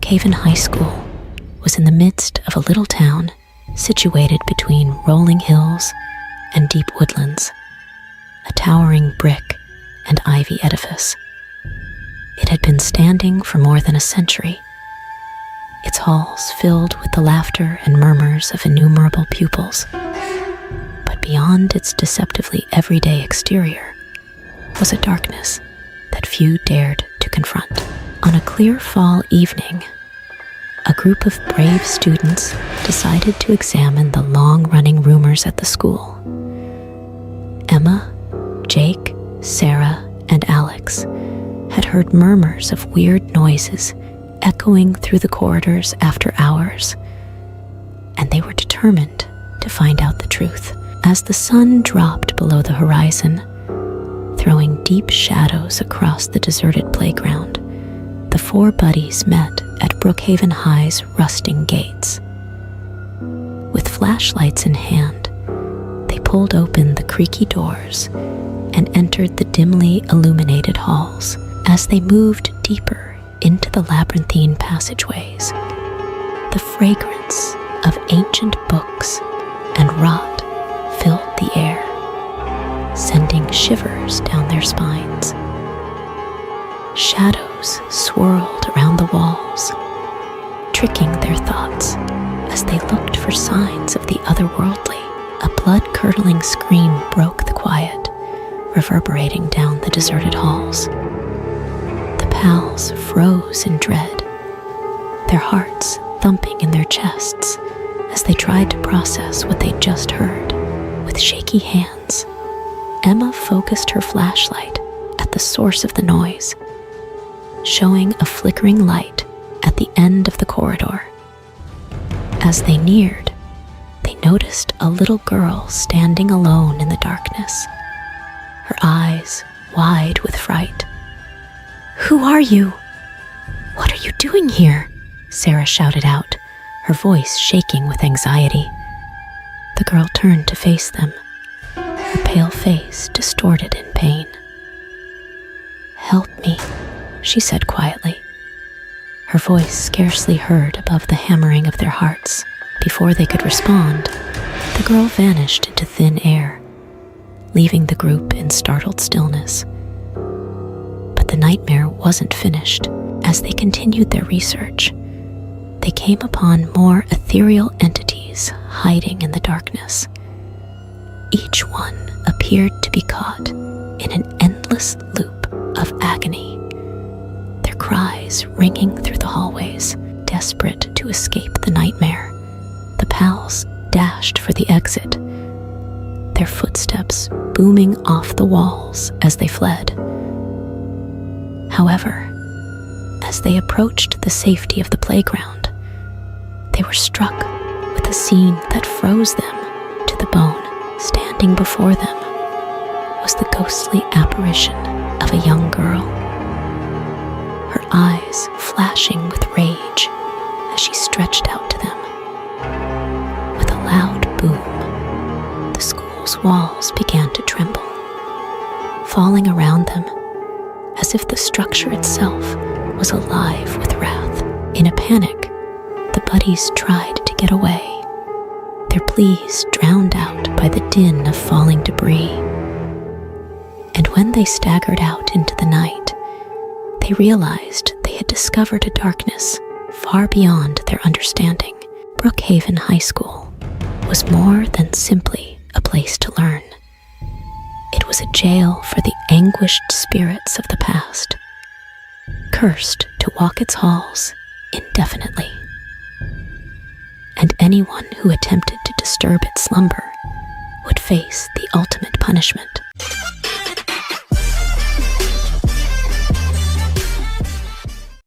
Brookhaven High School was in the midst of a little town situated between rolling hills and deep woodlands, a towering brick and ivy edifice. It had been standing for more than a century, its halls filled with the laughter and murmurs of innumerable pupils. But beyond its deceptively everyday exterior was a darkness that few dared to confront. On a clear fall evening, a group of brave students decided to examine the long-running rumors at the school. Emma, Jake, Sarah, and Alex had heard murmurs of weird noises echoing through the corridors after hours, and they were determined to find out the truth. As the sun dropped below the horizon, throwing deep shadows across the deserted playground, the four buddies met at Brookhaven High's rusting gates. With flashlights in hand, they pulled open the creaky doors and entered the dimly illuminated halls. As they moved deeper into the labyrinthine passageways, the fragrance of ancient books and rot filled the air, sending shivers down their spines. Shadows swirled around the walls, tricking their thoughts as they looked for signs of the otherworldly. A blood-curdling scream broke the quiet, reverberating down the deserted halls. The pals froze in dread, their hearts thumping in their chests as they tried to process what they'd just heard. With shaky hands, Emma focused her flashlight at the source of the noise, showing a flickering light at the end of the corridor. As they neared, they noticed a little girl standing alone in the darkness, her eyes wide with fright. "Who are you? What are you doing here?" Sarah shouted out, her voice shaking with anxiety. The girl turned to face them, her pale face distorted in pain. "Help me," she said quietly, her voice scarcely heard above the hammering of their hearts. Before they could respond, the girl vanished into thin air, leaving the group in startled stillness. But the nightmare wasn't finished. As they continued their research, they came upon more ethereal entities hiding in the darkness. Each one appeared to be caught in an endless loop of agony, their cries ringing through the hallways, desperate to escape the nightmare. The pals dashed for the exit, their footsteps booming off the walls as they fled. However, as they approached the safety of the playground, they were struck with a scene that froze them to the bone. Standing before them was the ghostly apparition of a young girl, her eyes flashing with rage as she stretched out to them. With a loud boom, the school's walls began to tremble, falling around them as if the structure itself was alive with wrath. In a panic, the buddies tried to get away, their pleas drowned out by the din of falling debris. And when they staggered out into the night, they realized they had discovered a darkness far beyond their understanding. Brookhaven High School was more than simply a place to learn. It was a jail for the anguished spirits of the past, cursed to walk its halls indefinitely. And anyone who attempted to disturb its slumber would face the ultimate punishment.